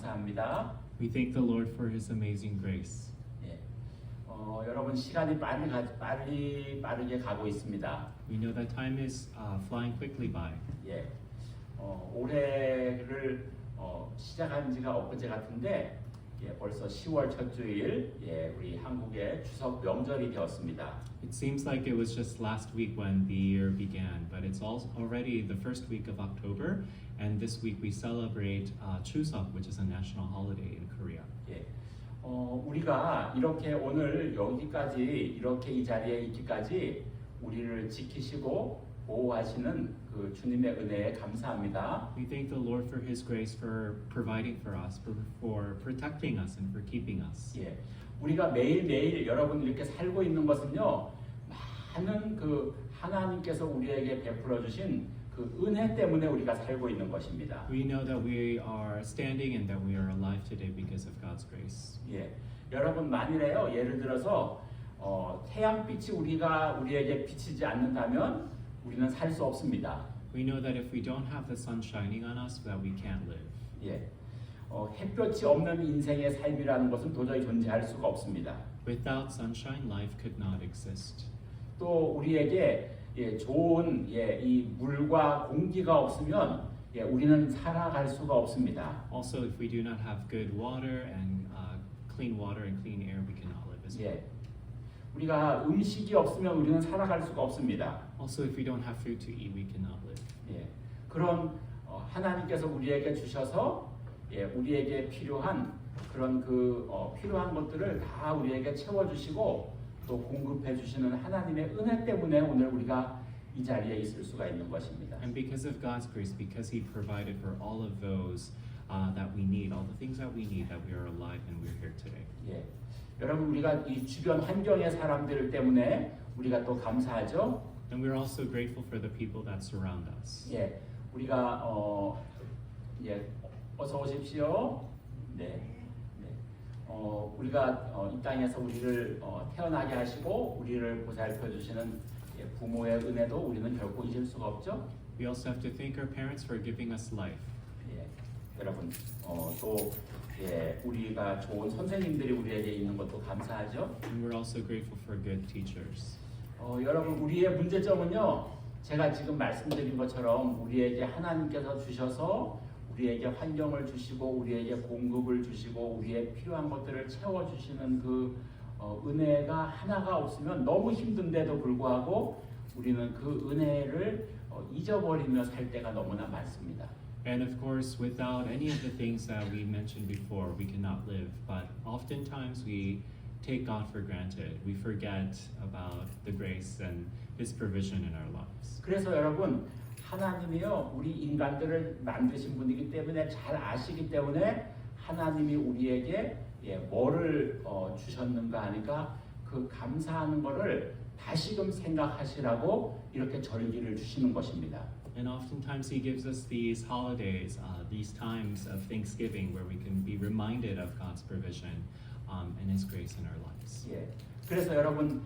감사합니다. We thank the Lord for His amazing grace. 예. 여러분 시간이 빠르게 가고 있습니다. We know that time is flying quickly by. 예. 올해를 시작한 지가 엊그제 같은데 벌써 10월 첫 주일 우리 한국의 추석 명절이 되었습니다. It seems like it was just last week when the year began, but it's already the first week of October, and this week we celebrate Chuseok, which is a national holiday in Korea. 예. 우리가 이렇게 오늘 여기까지 이렇게 이 자리에 있기까지 우리를 지키시고 보호하시는 그 주님의 은혜에 감사합니다. We thank the Lord for His grace for providing for us, for protecting us, and for keeping us. 예, 우리가 매일매일 여러분 이렇게 살고 있는 것은요, 많은 그 하나님께서 우리에게 베풀어 주신 그 은혜 때문에 우리가 살고 있는 것입니다. We know that we are standing and that we are alive today because of God's grace. 예, 여러분 만일에요, 예를 들어서 태양빛이 우리에게 비치지 않는다면 우리는 살 수 없습니다. We know that if we don't have the sun shining on us, that we can't live. 예, 햇볕이 없는 인생의 삶이라는 것은 도저히 존재할 수가 없습니다. Without sunshine, life could not exist. 또 우리에게 좋은 이 물과 공기가 없으면 우리는 살아갈 수가 없습니다. Also, if we do not have good water and clean air, we cannot live as well. 예, 우리가 음식이 없으면 우리는 살아갈 수가 없습니다. Also, if we don't have food to eat, we cannot live. 예, 그런 하나님께서 우리에게 주셔서 우리에게 필요한 그런 필요한 것들을 다 우리에게 채워주시고 또 공급해 주시는 하나님의 은혜 때문에 오늘 우리가 이 자리에 있을 수가 있는 것입니다. And because of God's grace, because He provided for all of those that we need, all the things that we need, that we are alive and we're here today. 예, 여러분 우리가 이 주변 환경의 사람들 때문에 우리가 또 감사하죠. And we're also grateful for the people that surround us. 예, 우리가 어서 오십시오. 네, 우리가 이 땅에서 우리를 태어나게 하시고 우리를 보살펴 주시는 부모의 은혜도 우리는 결코 잊을 수가 없죠. We also have to thank our parents for giving us life. 예, 여러분 또 우리가 좋은 선생님들이 우리에게 있는 것도 감사하죠. And we're also grateful for good teachers. 여러분 우리의 문제점은요, 제가 지금 말씀드린 것처럼 우리에게 하나님께서 주셔서 우리에게 환경을 주시고 우리에게 공급을 주시고 우리의 필요한 것들을 채워주시는 그 은혜가 하나가 없으면 너무 힘든데도 불구하고 우리는 그 은혜를 잊어버리며 살 때가 너무나 많습니다. And of course, without any of the things that we mentioned before, we cannot live. But oftentimes we take God for granted. We forget about the grace and His provision in our lives. 그래서 여러분 하나님이요 우리 인간들을 만드신 분이기 때문에 잘 아시기 때문에 하나님이 우리에게 뭐를 주셨는가 하니까 그 감사하는 거를 다시금 생각하시라고 이렇게 절기를 주시는 것입니다. And oftentimes He gives us these holidays, these times of Thanksgiving where we can be reminded of God's provision and His grace in our lives. 예, 그래서 여러분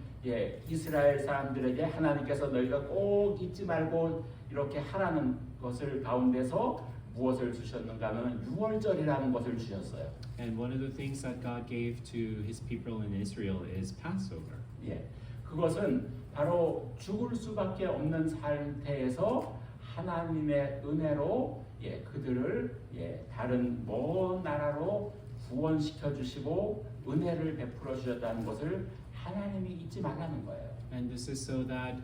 이스라엘 사람들에게 하나님께서 너희가 꼭 잊지 말고 이렇게 하라는 것을 가운데서 무엇을 주셨는가 하면 6월절이라는 것을 주셨어요. And one of the things that God gave to His people in Israel is Passover. 예, 그것은 바로 죽을 수밖에 없는 상태에서 하나님의 은혜로 그들을 다른 먼 나라로 구원시켜 주시고 은혜를 베풀어 주셨다는 것을 하나님이 잊지 말라는 거예요. And this is so that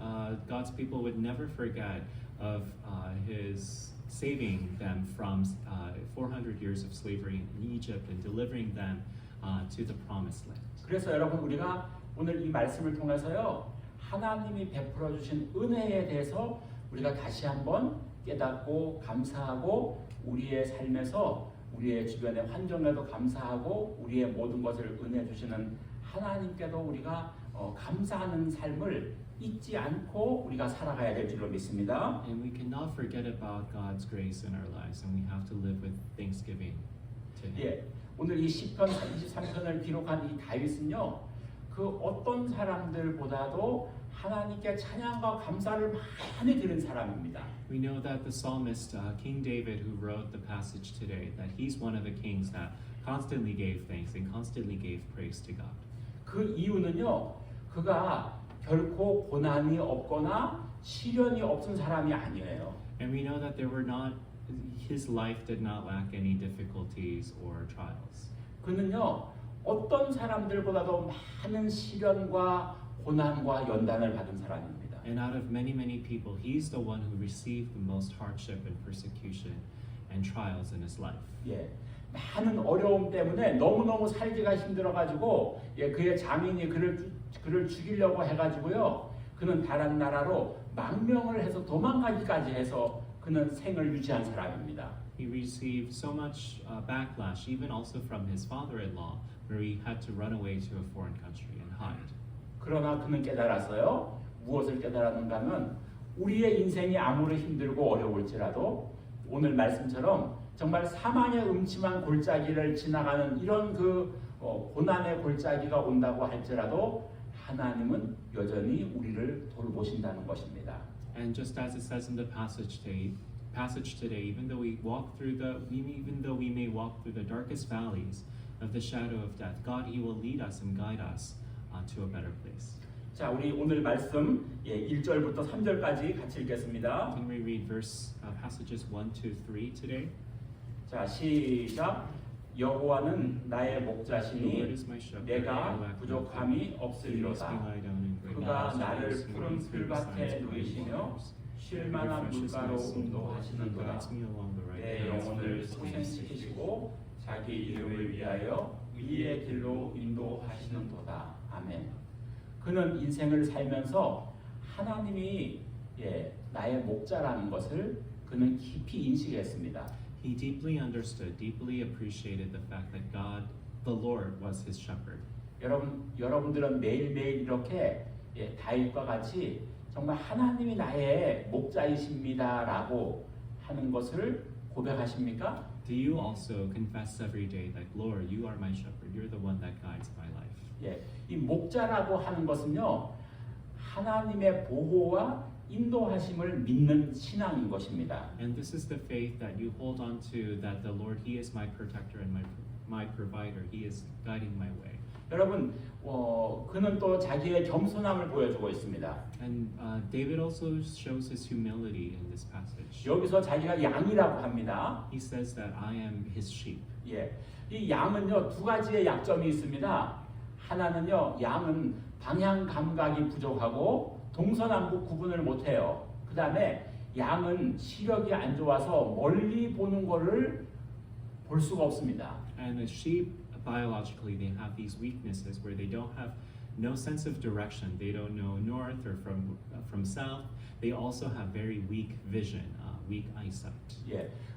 God's people would never forget of His saving them from 400 years of slavery in Egypt and delivering them to the promised land. 그래서 여러분 우리가 오늘 이 말씀을 통해서요 하나님이 베풀어 주신 은혜에 대해서 우리가 다시 한번 깨닫고 감사하고 우리의 삶에서 우리의 주변의 환경에도 감사하고 우리의 모든 것을 은혜 주시는 하나님께도 우리가 감사하는 삶을 잊지 않고 우리가 살아가야 될 줄로 믿습니다. And we cannot forget about God's grace in our lives, and we have to live with thanksgiving to Him. 예, 오늘 이 시편 23편을 기록한 이 다윗은요, 그 어떤 사람들보다도 하나님께 찬양과 감사를 많이 드린 사람입니다. We know that the psalmist King David, who wrote the passage today, that he's one of the kings that constantly gave thanks and constantly gave praise to God. 그 이유는요, 그가 결코 고난이 없거나 시련이 없은 사람이 아니에요. And we know that his life did not lack any difficulties or trials. 그는요, 어떤 사람들보다도 많은 시련과 고난과 연단을 받은 사람입니다. And out of many, many people, he's the one who received the most hardship and persecution and trials in his life. 예, 많은 어려움 때문에 너무너무 살기가 힘들어가지고 그의 자민이 그를 죽이려고 해가지고요. 그는 다른 나라로 망명을 해서 도망가기까지 해서 그는 생을 유지한 사람입니다. He received so much backlash, even also from his father-in-law, where he had to run away to a foreign country and hide. 그러나 그는 깨달았어요. 무엇을 깨달았는가 하면 우리의 인생이 아무리 힘들고 어려울지라도 오늘 말씀처럼 정말 사망의 음침한 골짜기를 지나가는 이런 고난의 골짜기가 온다고 할지라도 하나님은 여전히 우리를 돌보신다는 것입니다. And just as it says in the passage today, even though we may walk through the darkest valleys of the shadow of death, God, He will lead us and guide us to a better place. 자, 우리 오늘 말씀 1절부터 3절까지 같이 읽겠습니다. Can we read passages 1, 2, 3 today? 자, 시작. 여호와는 나의 목자시니 내가 부족함이 없으리로다. 그가 나를 푸른 풀밭에 누이시며 쉴만한 물가로 인도하시는도다. 내 영혼을 소생시키시고 자기 이름을 위하여 의의 길로 인도하시는도다. 아멘. 그는 인생을 살면서 하나님이 나의 목자라는 것을 그는 깊이 인식했습니다. He deeply understood, deeply appreciated the fact that God, the Lord, was his shepherd. 여러분들은 매일매일 이렇게 다윗과 같이 정말 하나님이 나의 목자이십니다라고 하는 것을 고백하십니까? Do you also confess every day that, Lord, you are my shepherd, you're the one that guides my life? 이 목자라고 하는 것은요, 하나님의 보호와 인도하심을 믿는 신앙인 것입니다. And this is the faith that you hold on to, that the Lord, He is my protector and my provider. He is guiding my way. 여러분, 그는 또 자기의 겸손함을 보여주고 있습니다. And David also shows his humility in this passage. 여기서 자기가 양이라고 합니다. He says that I am his sheep. 이 양은요, 두 가지의 약점이 있습니다. 하나는요, 양은 방향 감각이 부족하고 동서남북 구분을 못해요. 그 다음에 양은 시력이 안 좋아서 멀리 보는 거를 볼 수가 없습니다. And the sheep, biologically, they have these weaknesses where they don't have no sense of direction. They don't know north or from south. They also have very weak vision, weak eyesight.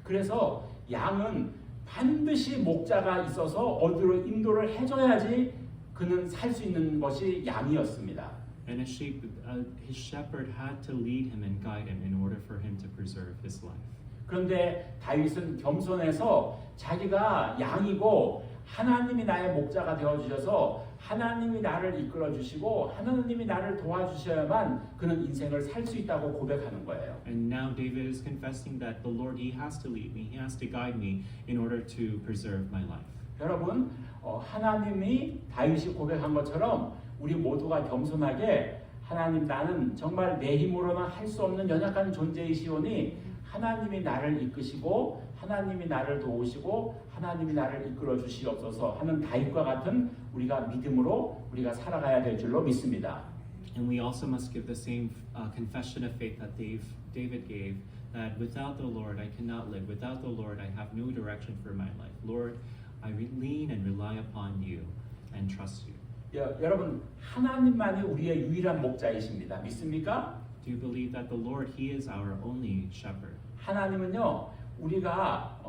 그래서 양은 반드시 목자가 있어서 어디로 인도를 해줘야지 그는 살 수 있는 것이 양이었습니다. And his shepherd had to lead him and guide him in order for him to preserve his life. 그런데 다윗은 겸손해서 자기가 양이고 하나님이 나의 목자가 되어 주셔서 하나님이 나를 이끌어 주시고 하나님이 나를 도와주셔야만 그는 인생을 살 수 있다고 고백하는 거예요. And now David is confessing that the Lord, He has to lead me, He has to guide me in order to preserve my life. 여러분, 하나님이 다윗이 고백한 것처럼 우리 모두가 겸손하게 하나님, 나는 정말 내 힘으로는 할 수 없는 연약한 존재이시오니 하나님이 나를 이끄시고 하나님이 나를 도우시고 하나님이 나를 이끌어 주시옵소서 하는 다윗과 같은 우리가 믿음으로 우리가 살아가야 될 줄로 믿습니다. And we also must give the same confession of faith that David gave, that without the Lord I cannot live. Without the Lord I have no direction for my life. Lord, I lean and rely upon you and trust you. 여러분, 하나님만이 우리의 유일한 목자이십니다. 믿습니까? Do you believe that the Lord, He is our only shepherd? 하나님은요, 우리가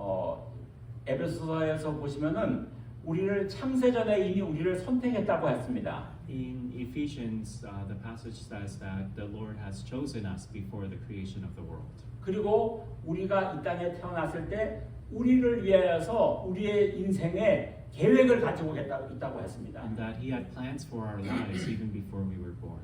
에베소서에서 보시면은 우리를 창세전에 이미 우리를 선택했다고 했습니다. In Ephesians, the passage says that the Lord has chosen us before the creation of the world. 그리고 우리가 이 땅에 태어났을 때 우리를 위하여서 우리의 인생에 계획을 가지고 있다고 했습니다. And that He had plans for our lives even before we were born.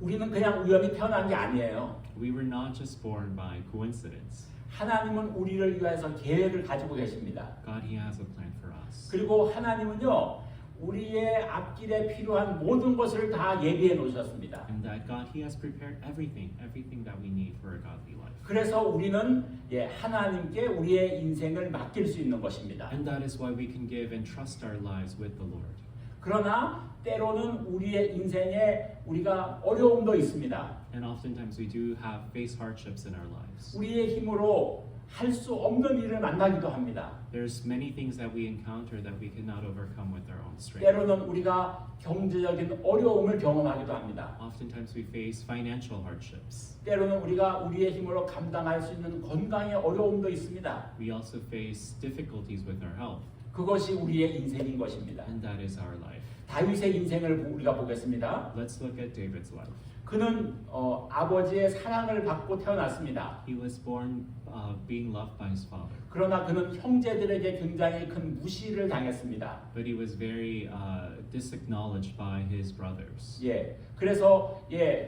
우리는 그냥 우연히 태어난 게 아니에요. We were not just born by coincidence. 하나님은 우리를 위해서 계획을 가지고 계십니다. God, He has a plan for us. 그리고 하나님은요, 우리의 앞길에 필요한 모든 것을 다 예비해 놓으셨습니다. And that God, He has prepared everything that we need for a godly life. 그래서 우리는 하나님께 우리의 인생을 맡길 수 있는 것입니다. And that is why we can give and trust our lives with the Lord. 그러나 때로는 우리의 인생에 우리가 어려움도 있습니다. And oftentimes we do face hardships in our lives. 우리의 힘으로 할 수 없는 일을 만나기도 합니다. There's many things that we encounter that we cannot overcome with our own strength. 때로는 우리가 경제적인 어려움을 경험하기도 합니다. Oftentimes we face financial hardships. 때로는 우리가 우리의 힘으로 감당할 수 있는 건강의 어려움도 있습니다. We also face difficulties with our health. 그것이 우리의 인생인 것입니다. And that is our life. 다윗의 인생을 우리가 보겠습니다. Let's look at David's life. 그는 아버지의 사랑을 받고 태어났습니다. He was born being loved by his father. 그러나 그는 형제들에게 굉장히 큰 무시를 당했습니다. But he was very disacknowledged by his brothers. 그래서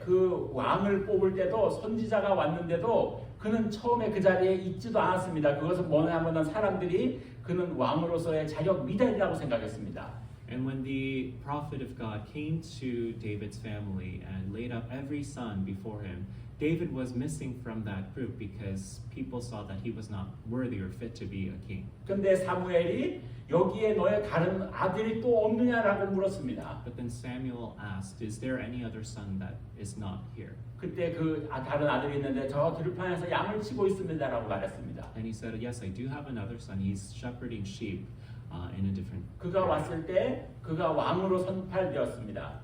그 왕을 뽑을 때도 선지자가 왔는데도 그는 처음에 그 자리에 있지도 않았습니다. 그것은 뭐냐면은 사람들이 그는 왕으로서의 자격 미달이라고 생각했습니다. And when the prophet of God came to David's family and laid up every son before him, David was missing from that group because people saw that he was not worthy or fit to be a king. 근데 사무엘이 여기에 너의 다른 아들이 또 없느냐라고 물었습니다. But then Samuel asked, "Is there any other son that is not here?" 그때 그 다른 아들이 있는데 저 들판에서 양을 치고 있습니다라고 말했습니다. And he said, "Yes, I do have another son. He's shepherding sheep in a different." 그가 왔을 때 그가 왕으로 선발되었습니다.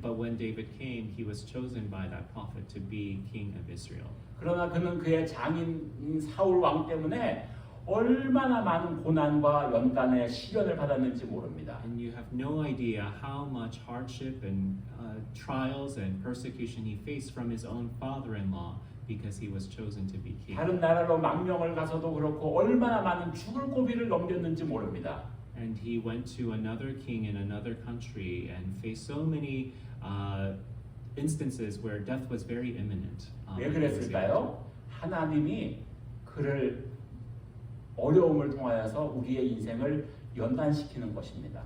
But when David came, he was chosen by that prophet to be king of Israel. 그러나 그는 그의 장인 사울 왕 때문에 얼마나 많은 고난과 연단의 시련을 받았는지 모릅니다. And you have no idea how much hardship and trials and persecution he faced from his own father-in-law because he was chosen to be king. 다른 나라로 망명을 가서도 그렇고 얼마나 많은 죽을 고비를 넘겼는지 모릅니다. And he went to another king in another country and faced so many instances where death was very imminent. 왜 그랬을까요? 하나님이 그를 어려움을 통하여서 우리의 인생을 연단시키는 것입니다.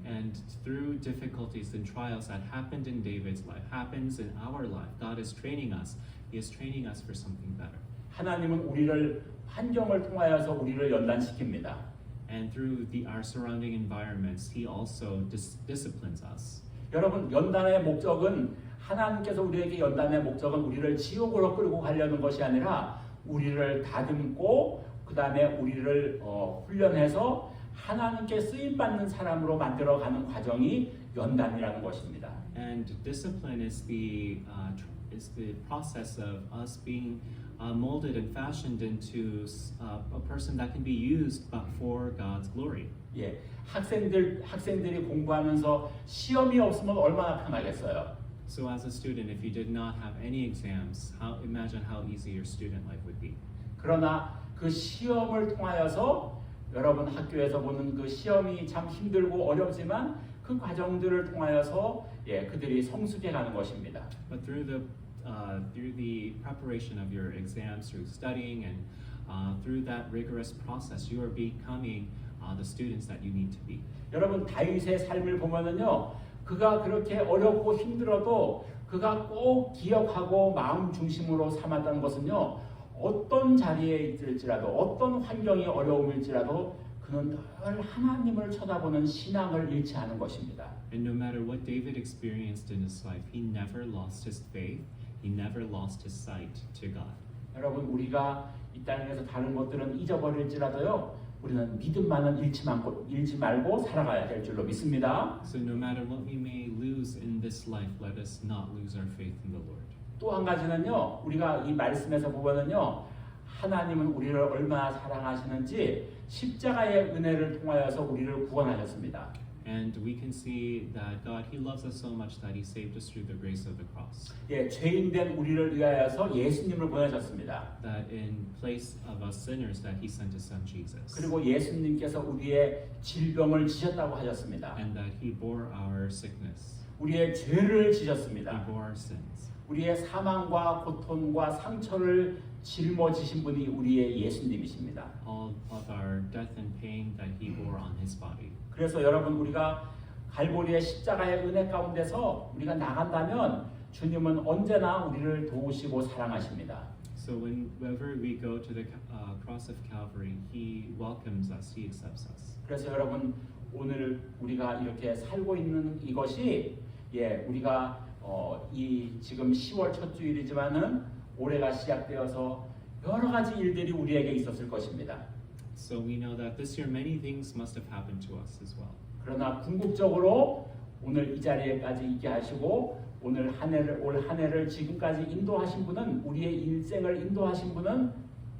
And through difficulties and trials that happened in David's life, happens in our life, God is training us. He is training us for something better. 하나님은 우리를 환경을 통하여서 우리를 연단시킵니다. And through our surrounding environments, He also disciplines us. 여러분, 연단의 목적은 하나님께서 우리에게 연단의 목적은 우리를 지옥으로 끌고 가려는 것이 아니라 우리를 다듬고 그 다음에 우리를 훈련해서 하나님께 쓰임 받는 사람으로 만들어가는 과정이 연단이라는 것입니다. And discipline is the process of us being molded and fashioned into a person that can be used for God's glory. 학생들이 공부하면서 시험이 없으면 얼마나 편하겠어요. So as a student, if you did not have any exams, imagine how easy your student life would be. 그러나 그 시험을 통하여서 여러분 학교에서 보는 그 시험이 참 힘들고 어렵지만 그 과정들을 통하여서 그들이 성숙해 가는 것입니다. But through the preparation of your exams, through studying and through that rigorous process, you are becoming the students that you need to be. 여러분 다윗의 삶을 보면은요, 그가 그렇게 어렵고 힘들어도 그가 꼭 기억하고 마음 중심으로 삼았던 것은요, 어떤 자리에 있을지라도 어떤 환경이 어려움일지라도 그는 늘 하나님을 쳐다보는 신앙을 잃지 않은 것입니다. And no matter what David experienced in his life, he never lost his faith. He never lost his sight to God. 여러분 우리가 이 땅에서 다른 것들은 잊어버릴지라도요, 우리는 믿음만은 잃지 말고 살아가야 될 줄로 믿습니다. So no matter what we may lose in this life, let us not lose our faith in the Lord. 또 한 가지는요, 우리가 이 말씀에서 보면은요, 하나님은 우리를 얼마나 사랑하시는지 십자가의 은혜를 통하여서 우리를 구원하셨습니다. And we can see that God, He loves us so much that He saved us through the grace of the cross. 죄인된 우리를 위하여서 예수님을 보내셨습니다. That in place of us sinners, that He sent His Son Jesus. 그리고 예수님께서 우리의 질병을 지셨다고 하셨습니다. And that He bore our sickness. 우리의 죄를 He 지셨습니다. bore our sins. 우리의 사망과 고통과 상처를 짊어지신 분이 우리의 예수님이십니다. All of our death and pain that he bore on his body. 그래서 여러분 우리가 갈보리의 십자가의 은혜 가운데서 우리가 나간다면 주님은 언제나 우리를 도우시고 사랑하십니다. So whenever we go to the cross of Calvary, he welcomes us, he accepts us. 그래서 여러분 오늘 우리가 이렇게 살고 있는 이것이 우리가 이 지금 10월 첫 주일이지만은 올해가 시작되어서 여러 가지 일들이 우리에게 있었을 것입니다. So we know that this year many things must have happened to us as well. 그러나 궁극적으로 오늘 이 자리에까지 있게 하시고 올 한 해를 지금까지 인도하신 분은 우리의 일생을 인도하신 분은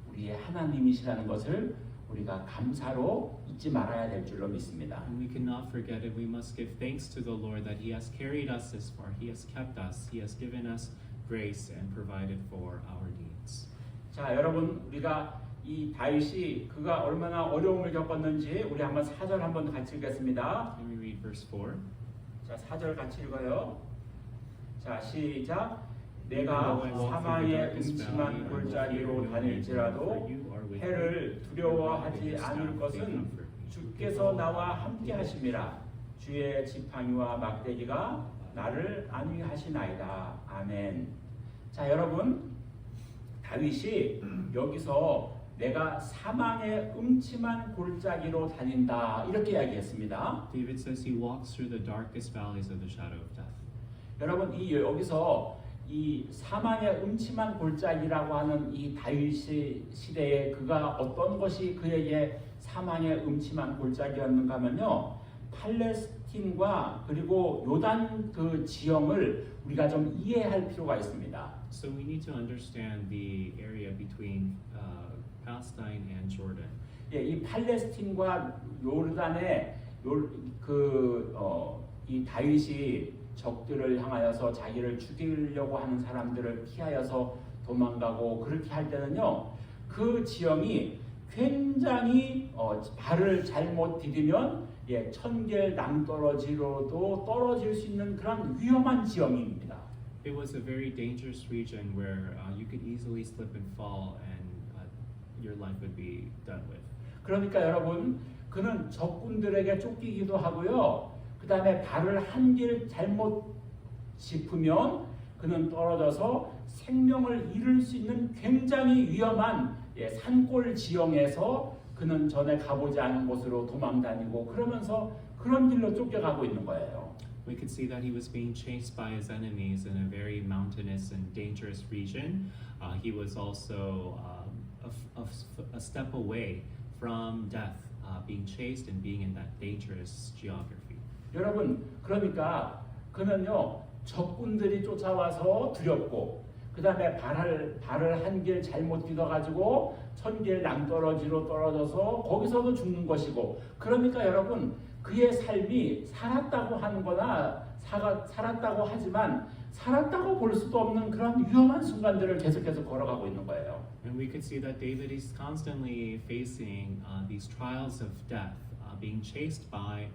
우리의 하나님이시라는 것을 우리가 감사로 잊지 말아야 될 줄로 믿습니다. And we cannot forget it. We must give thanks to the Lord that he has carried us this far. He has kept us. He has given us grace and provided for our needs. 자, 여러분 우리가 이 다윗이 그가 얼마나 어려움을 겪었는지 우리 한번 4절 한번 같이 읽겠습니다. Can we read verse 4? 자, 4절 같이 읽어요. 자, 시작. 내가 사망의 음침한 골짜기로 다닐지라도 해를 두려워하지 않을 것은 주께서 나와 함께 하심이라. 주의 지팡이와 막대기가 나를 안위하시나이다. 아멘. 자, 여러분 다윗이 여기서 내가 사망의 음침한 골짜기로 다닌다 이렇게 이야기했습니다. David says he walks through the darkest valleys of the shadow of death. 여러분 여기서 이 사망의 음침한 골짜기라고 하는 이 다윗 시대에 그가 어떤 것이 그에게 사망의 음침한 골짜기였는가 하면요. 팔레스틴과 그리고 요단 그 지형을 우리가 좀 이해할 필요가 있습니다. So we need to understand the area between Palestine and Jordan. 이 팔레스틴과 요르단의 이 다윗이 적들을 향하여서 자기를 죽이려고 하는 사람들을 피하여서 도망가고 그렇게 할 때는요, 그 지형이 굉장히 발을 잘못 디디면 천겔 낭떠러지로도 떨어질 수 있는 그런 위험한 지형입니다. It was a very dangerous region where you could easily slip and fall, and your life would be done with. 그러니까 여러분, 그는 적군들에게 쫓기기도 하고요. 그 다음에 발을 한 길 잘못 짚으면 그는 떨어져서 생명을 잃을 수 있는 굉장히 위험한 산골 지형에서 그는 전에 가보지 않은 곳으로 도망다니고 그러면서 그런 길로 쫓겨가고 있는 거예요. We could see that he was being chased by his enemies in a very mountainous and dangerous region. He was also a step away from death, being chased and being in that dangerous geography. 여러분, 그러니까 그는요 적군들이 쫓아와서 두렵고 그 다음에 발을 한 길 잘못 디뎌가지고 천길 낭떠러지로 떨어져서 거기서도 죽는 것이고, 그러니까 여러분 그의 삶이 살았다고 하는 거나 살았다고 하지만 살았다고 볼 수도 없는 그런 위험한 순간들을 계속해서 걸어가고 있는 거예요. And we could see that David is constantly facing these trials of death, being chased by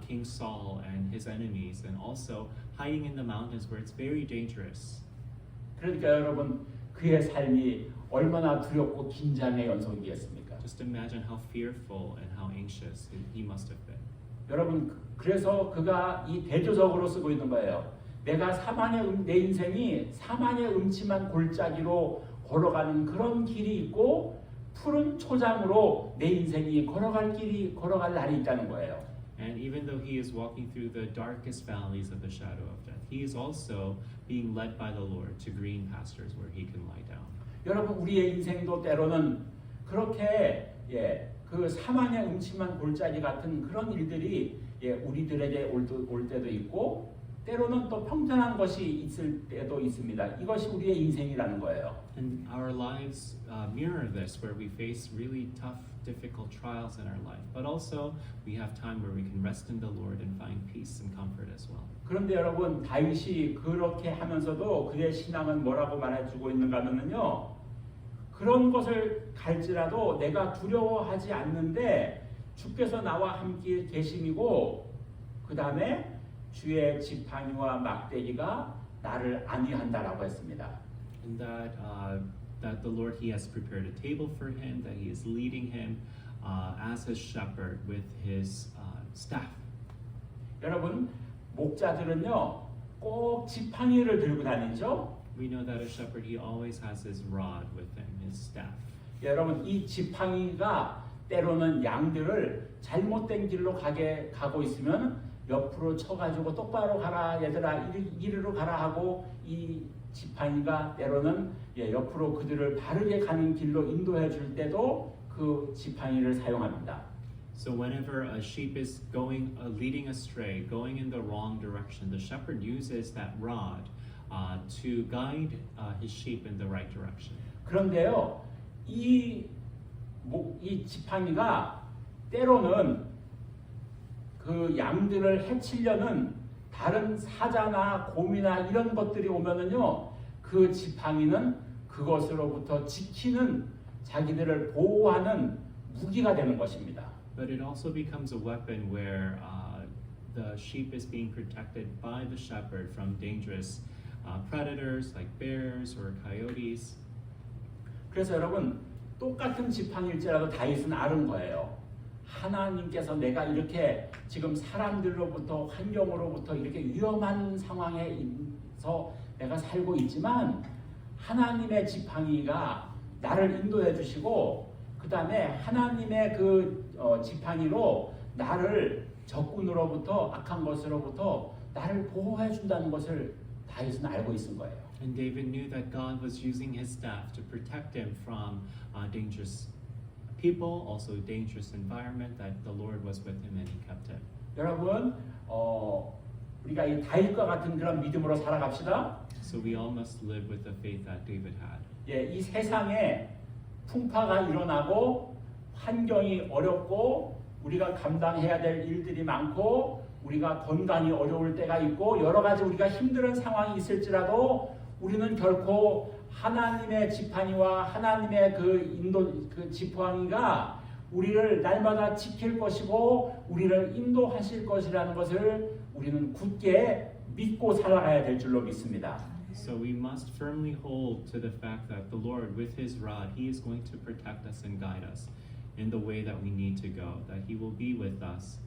King Saul and his enemies, and also hiding in the mountains where it's very dangerous. 그러니까 여러분 그의 삶이 얼마나 두렵고 긴장의 연속이겠습니까? Just imagine how fearful and how anxious he must have been. 여러분 그래서 그가 이 대조적으로 쓰고 있는 거예요. 내가 내 인생이 사망의 음침한 골짜기로 걸어가는 그런 길이 있고 푸른 초장으로 내 인생이 걸어갈 날이 있다는 거예요. And even though he is walking through the darkest valleys of the shadow of death, he is also being led by the Lord to green pastures where he can lie down. 여러분 우리의 인생도 때로는 그렇게 그 사망의 음침한 골짜기 같은 그런 일들이 우리들에게 올 때도 있고 때로는 또 평탄한 것이 있을 때도 있습니다. 이것이 우리의 인생이라는 거예요. And our lives mirror this, where we face really tough, difficult trials in our life. But also, we have time where we can rest in the Lord and find peace and comfort as well. 그런데 여러분 다윗이 그렇게 하면서도 그의 신앙은 뭐라고 말해주고 있는가 하면요, 그런 것을 갈지라도 내가 두려워하지 않는데 주께서 나와 함께 계심이고 그 다음에 주의 지팡이와 막대기가 나를 안위한다라고 했습니다. And that the Lord, He has prepared a table for him, that He is leading him as His shepherd with His staff. 여러분, 목자들은요 꼭 지팡이를 들고 다니죠. We know that a shepherd, he always has his rod with him, his staff. 여러분, 이 지팡이가 때로는 양들을 잘못된 길로 가고 있으면 옆으로 쳐가지고 똑바로 가라 얘들아 이리로 가라 하고 이 지팡이가 때로는 옆으로 그들을 바르게 가는 길로 인도해 줄 때도 그 지팡이를 사용합니다. So whenever a sheep is leading astray, going in the wrong direction, the shepherd uses that rod to guide his sheep in the right direction. 그런데요, 이 지팡이가 때로는 그 양들을 해치려는 다른 사자나 곰이나 이런 것들이 오면은요, 그 지팡이는 그것으로부터 지키는 자기들을 보호하는 무기가 되는 것입니다. But it also becomes a weapon where the sheep is being protected by the shepherd from dangerous predators like bears or coyotes. 그래서 여러분, 똑같은 지팡이일지라도 다윗은 아는 거예요. 하나님께서 내가 이렇게 지금 사람들로부터 환경으로부터 이렇게 위험한 상황에서 내가 살고 있지만 하나님의 지팡이가 나를 인도해 주시고 그 다음에 하나님의 그 지팡이로 나를 적군으로부터 악한 것으로부터 나를 보호해 준다는 것을 다윗은 알고 있은 거예요. And David knew that God was using his staff to protect him from dangerous people, also dangerous environment, that the Lord was with him and he kept him. 여러분, 우리가 이 다윗과 같은 그런 믿음으로 살아갑시다. So we all must live with the faith that David had. 예, 이 세상에 풍파가 일어나고 환경이 어렵고 우리가 감당해야 될 일들이 많고 우리가 건강이 어려울 때가 있고 여러 가지 우리가 힘든 상황이 있을지라도 우리는 결코 하나님의 지팡이와 하나님의 그 지팡이가 우리를 날마다 지킬 것이고 우리를 인도하실 것이라는 것을 우리는 굳게 믿고 살아가야 될 줄로 믿습니다. So we must firmly hold to the fact that the Lord, with His rod, He is going to protect us and guide us in the way that we need to go, that He will be with us,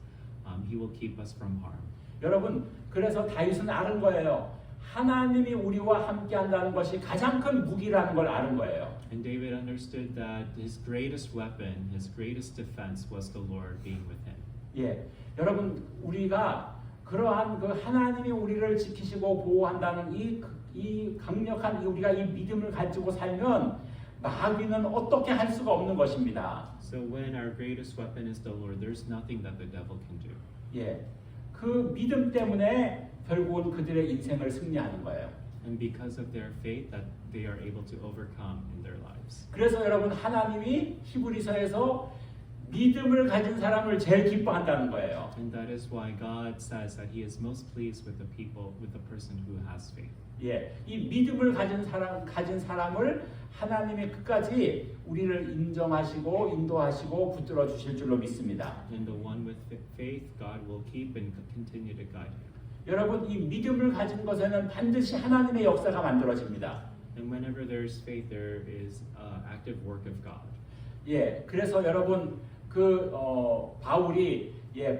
He will keep us from harm. 여러분, 그래서 다윗은 아는 거예요. 하나님이 우리와 함께 한다는 것이 가장 큰 무기라는 걸 아는 거예요. And David understood that his greatest weapon, his greatest defense was the Lord being with him. 예, 여러분, 우리가 그러한 그 하나님이 우리를 지키시고 보호한다는 이 강력한 우리가 이 믿음을 가지고 살면 마귀는 어떻게 할 수가 없는 것입니다. So when our greatest weapon is the Lord, there's nothing that the devil can do. 예, 그 믿음 때문에 결국은 그들의 인생을 승리하는 거예요. And because of their faith, that they are able to overcome in their lives. 그래서 여러분 하나님이 히브리서에서 믿음을 가진 사람을 제일 기뻐한다는 거예요. And that is why God says that He is most pleased with the people, with the person who has faith. 예, 이 믿음을 가진 사람을 하나님이 끝까지 우리를 인정하시고 인도하시고 붙들어 주실 줄로 믿습니다. And the one with faith, God will keep and continue to guide him. 여러분, 이 믿음을 가진 것에는 반드시 하나님의 역사가 만들어집니다. And whenever there is faith, there is active work of God. 예, 그래서 여러분 바울이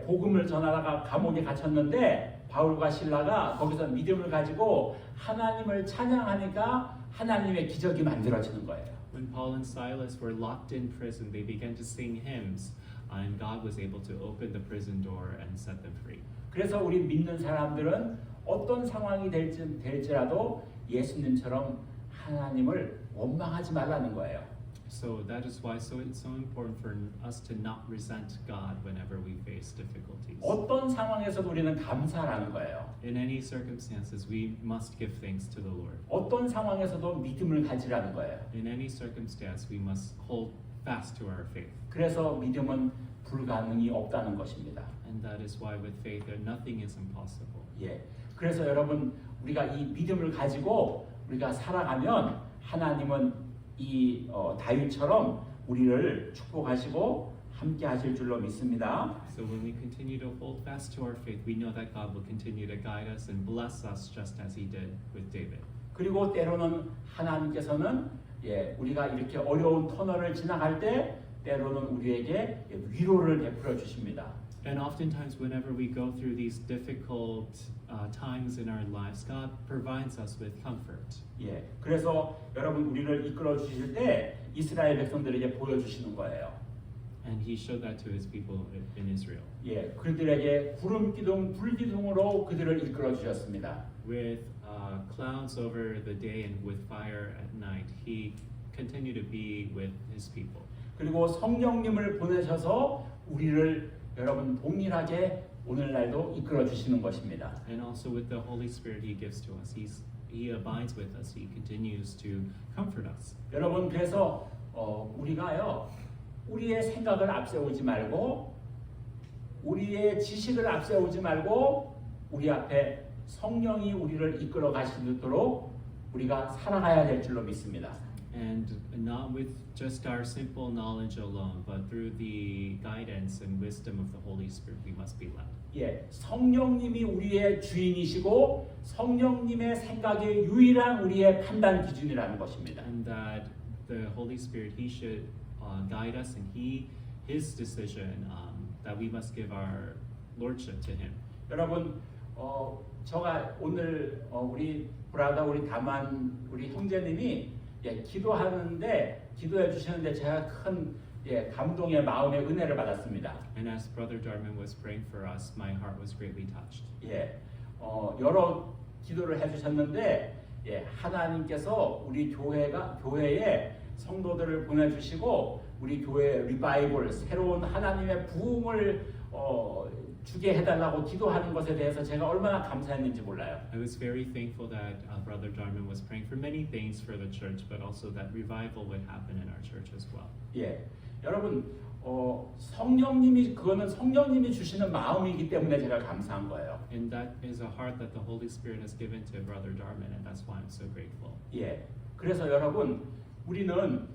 복음을 전하다가 감옥에 갇혔는데 바울과 실라가 거기서 믿음을 가지고 하나님을 찬양하니까 하나님의 기적이 만들어지는 거예요. When Paul and Silas were locked in prison, they began to sing hymns, and God was able to open the prison door and set them free. 그래서 우리 믿는 사람들은 어떤 상황이 될지라도 예수님처럼 하나님을 원망하지 말라는 거예요. So that is why it's so important for us to not resent God whenever we face difficulties. 어떤 상황에서도 우리는 감사라는 거예요. In any circumstances, we must give thanks to the Lord. 어떤 상황에서도 믿음을 가지라는 거예요. In any circumstance, we must hold fast to our faith. 그래서 믿음은 불가능이 없다는 것입니다. And that is why with faith, nothing is impossible. 예. 그래서 여러분 우리가 이 믿음을 가지고 우리가 살아가면 하나님은 이 다윗처럼 우리를 축복하시고 함께 하실 줄로 믿습니다. So when we continue to hold fast to our faith, we know that God will continue to guide us and bless us just as He did with David. 그리고 때로는 하나님께서는 우리가 이렇게 어려운 터널을 지나갈 때 때로는 우리에게 위로를 베풀어 주십니다. And oftentimes, whenever we go through these difficult times in our lives, God provides us with comfort. 그래서 여러분 우리를 이끌어 주실 때 이스라엘 백성들에게 보여주시는 거예요. And He showed that to His people in Israel. 그들에게 구름 기둥, 불 기둥으로 그들을 이끌어 주셨습니다. With clouds over the day and with fire at night, He continued to be with His people. 그리고 성령님을 보내셔서 우리를 여러분 동일하게 오늘날도 이끌어 주시는 것입니다. And also with the Holy Spirit He gives to us. He abides with us. He continues to comfort us. 여러분 그래서 우리가요 우리의 생각을 앞세우지 말고 우리의 지식을 앞세우지 말고 우리 앞에 성령이 우리를 이끌어 가시도록 우리가 살아가야 될 줄로 믿습니다. And not with just our simple knowledge alone, but through the guidance and wisdom of the Holy Spirit, we must be led. 성령님이 우리의 주인이시고 성령님의 생각이 유일한 우리의 판단 기준이라는 것입니다. And that the Holy Spirit, He should guide us, and His decision that we must give our lordship to Him. 여러분, 제가 오늘 우리 브라더, 우리 다만, 우리 형제님이 기도하는데 기도해 주시는데 제가 큰 감동의 마음의 은혜를 받았습니다. And as Brother Darman was praying for us, my heart was greatly touched. 여러 기도를 해주셨는데 하나님께서 우리 교회에 성도들을 보내주시고 우리 교회 리바이벌 새로운 하나님의 부흥을 주게 해달라고 기도하는 것에 대해서 제가 얼마나 감사했는지 몰라요. I was very thankful that Brother Darman was praying for many things for the church, but also that revival would happen in our church as well. 여러분 그거는 성령님이 주시는 마음이기 때문에 제가 감사한 거예요. And that is a heart that the Holy Spirit has given to Brother Darman, and that's why I'm so grateful. 그래서 여러분 우리는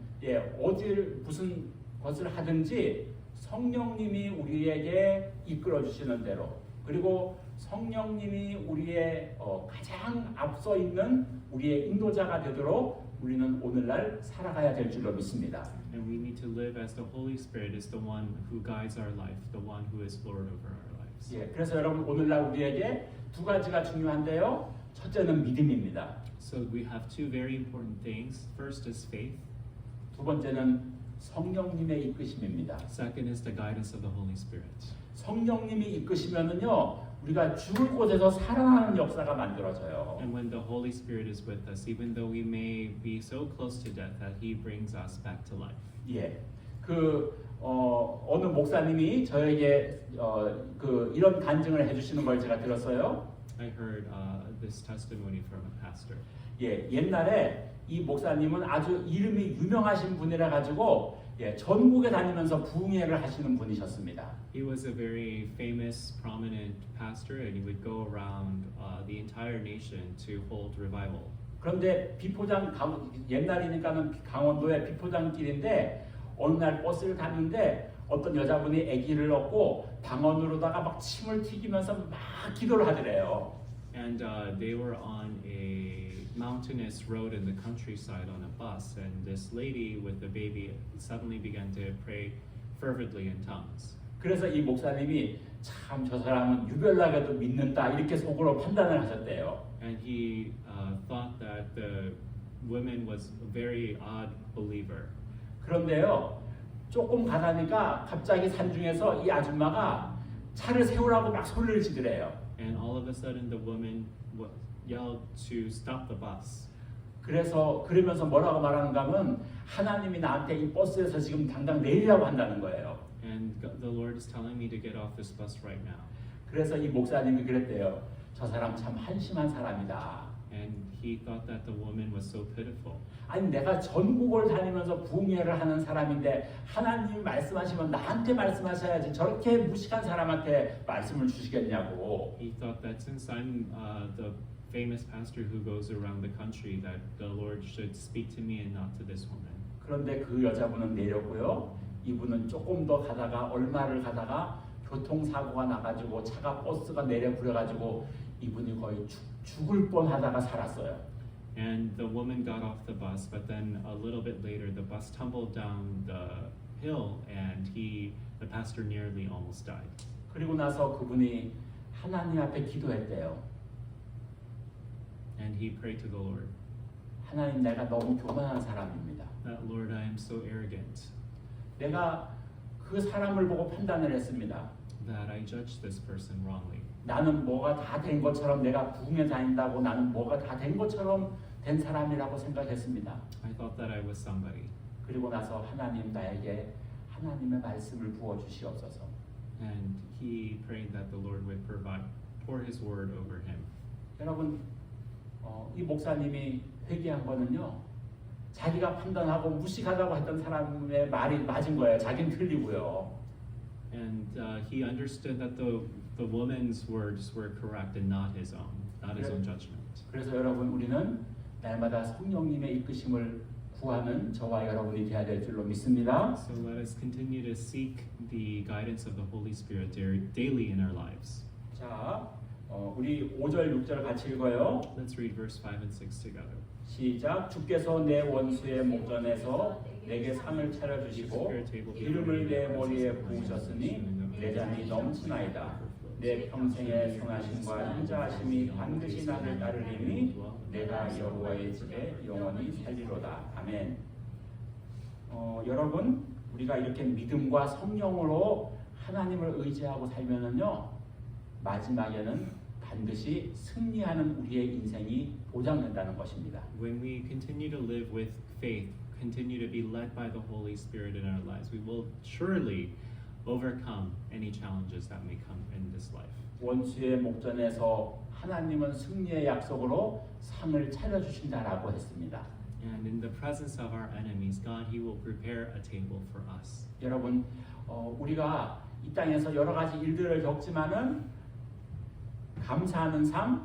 무슨 것을 하든지 성령님이 우리에게 이끌어 주시는 대로 그리고 성령님이 우리의 가장 앞서 있는 우리의 인도자가 되도록 우리는 오늘날 살아가야 될 줄로 믿습니다. And we need to live as the Holy Spirit is the one who guides our life, the one who is Lord over our lives. 그래서 여러분 오늘날 우리에게 두 가지가 중요한데요. 첫째는 믿음입니다. So we have two very important things. First is faith. 두 번째는 성령님의 이끄심입니다. Second is the guidance of the Holy Spirit. 성령님이 이끄시면은요 우리가 죽을 곳에서 살아나는 역사가 만들어져요. And when the Holy Spirit is with us, even though we may be so close to death, that He brings us back to life. 어느 목사님이 저에게 이런 간증을 해주시는 걸 제가 들었어요. I heard this testimony from a pastor. 옛날에 이 목사님은 아주 이름이 유명하신 분이라 가지고 전국에 다니면서 부흥회를 하시는 분이셨습니다. He was a very famous, prominent pastor, and he would go around the entire nation to hold revival. 그런데 옛날이니까는 강원도의 비포장길인데 어느 날 버스를 탔는데 어떤 여자분이 아기를 얻고 방언으로다가 막 침을 튀기면서 막 기도를 하더래요. And they were on a mountainous road in the countryside on a bus, and this lady with the baby suddenly began to pray fervently in tongues. 그래서 이 목사님이 참 저 사람은 유별나게도 믿는다 이렇게 속으로 판단을 하셨대요. And he thought that the woman was a very odd believer. 그런데요, 조금 가다니까 갑자기 산중에서 이 아줌마가 차를 세우라고 막 소리를 지르래요. And all of a sudden, the woman yelled to stop the bus. 그러면서 뭐라고 말하는가 하면 하나님이 나한테 이 버스에서 지금 당장 내리라고 한다는 거예요. And the Lord is telling me to get off this bus right now. 그래서 이 목사님이 그랬대요. 저 사람 참 한심한 사람이다. And he thought that the woman was so pitiful. 아니 내가 전국을 다니면서 부흥회를 하는 사람인데 하나님이 말씀하시면 나한테 말씀하셔야지 저렇게 무식한 사람한테 말씀을 주시겠냐고. He thought that since I'm the famous pastor who goes around the country, that the Lord should speak to me and not to this woman. 그런데 그 여자분은 내렸고요. 이분은 조금 더 가다가 얼마를 가다가 교통사고가 나가지고 차가 버스가 내려 부려가지고 이분이 거의 죽을 뻔하다가 살았어요. And the woman got off the bus, but then a little bit later, the bus tumbled down the hill, and the pastor nearly almost died. 그리고 나서 그분이 하나님 앞에 기도했대요. And he prayed to the Lord, 하나님, 내가 너무 교만한 사람입니다. that Lord, I am so arrogant 내가 그 사람을 보고 판단을 했습니다. that I judged this person wrongly. 나는 뭐가 다 된 것처럼, 내가 부흥에 다닌다고 나는 뭐가 다 된 것처럼 된 사람이라고 생각했습니다. I thought that I was somebody. 그리고 나서 하나님, 나에게 하나님의 말씀을 부어 주시옵소서. And he prayed that the Lord would pour his word over him. 여러분, 이 목사님이 회개한 거는요, 자기가 판단하고 무식하다고 했던 사람의 말이 맞은 거예요. 자기는 틀리고요. And he understood that the woman's words were correct and not his own judgment. 그래서 여러분, 우리는 날마다 성령님의 이끄심을 구하는 저와 여러분이 되어야 될 줄로 믿습니다. So let us continue to seek the guidance of the Holy Spirit daily in our lives. 자, 우리 5절, 6절 같이 읽어요. Let's read verse 5 and 6 together. 시작. 주께서 내 원수의 목전에서 내게 상을 차려주시고 기름을 내 머리에 부으셨으니 내 잔이 넘치나이다. 내 평생의 선하심과 인자하심이 반드시 나를 따르리니 내가 여호와의 집에 영원히 살리로다. 아멘. 여러분, 우리가 이렇게 믿음과 성령으로 하나님을 의지하고 살면은요, 마지막에는 반드시 승리하는 우리의 인생이 보장된다는 것입니다. When we continue to live with faith, continue to be led by the Holy Spirit in our lives, we will surely overcome any challenges that may come in this life. 원수의 목전에서 하나님은 승리의 약속으로 상을 차려주신다라고 했습니다. And in the presence of our enemies, God, He will prepare a table for us. 여러분, 우리가 이 땅에서 여러 가지 일들을 겪지만은 감사하는 삶,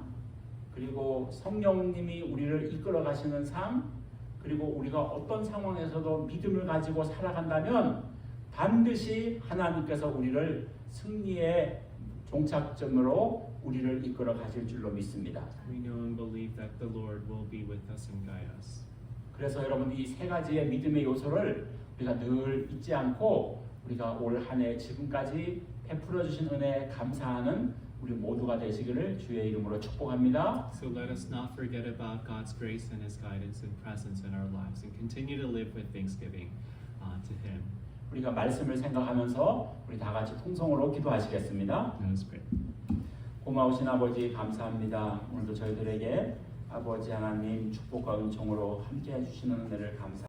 그리고 성령님이 우리를 이끌어 가시는 삶, 그리고 우리가 어떤 상황에서도 믿음을 가지고 살아간다면 반드시 하나님께서 우리를 승리의 종착점으로 우리를 이끌어 가실 줄로 믿습니다. We know and believe that the Lord will be with us and guide us. 그래서 여러분, 이 세 가지의 믿음의 요소를 우리가 늘 잊지 않고 우리가 올 한 해 지금까지 베풀어 주신 은혜에 감사하는 우리 모두가 되시기를 주의 이름으로 축복합니다. So let us not forget about God's grace and His guidance and presence in our lives, and continue to live with thanksgiving to Him. 우리가 말씀을 생각하면서 우리 다 같이 통성으로 기도하시겠습니다. Let us pray. 고마우신 아버지, 감사합니다. 오늘도 저희들에게 아버지 하나님 축복과 은총으로 함께 해주시는 은혜를 감사합니다.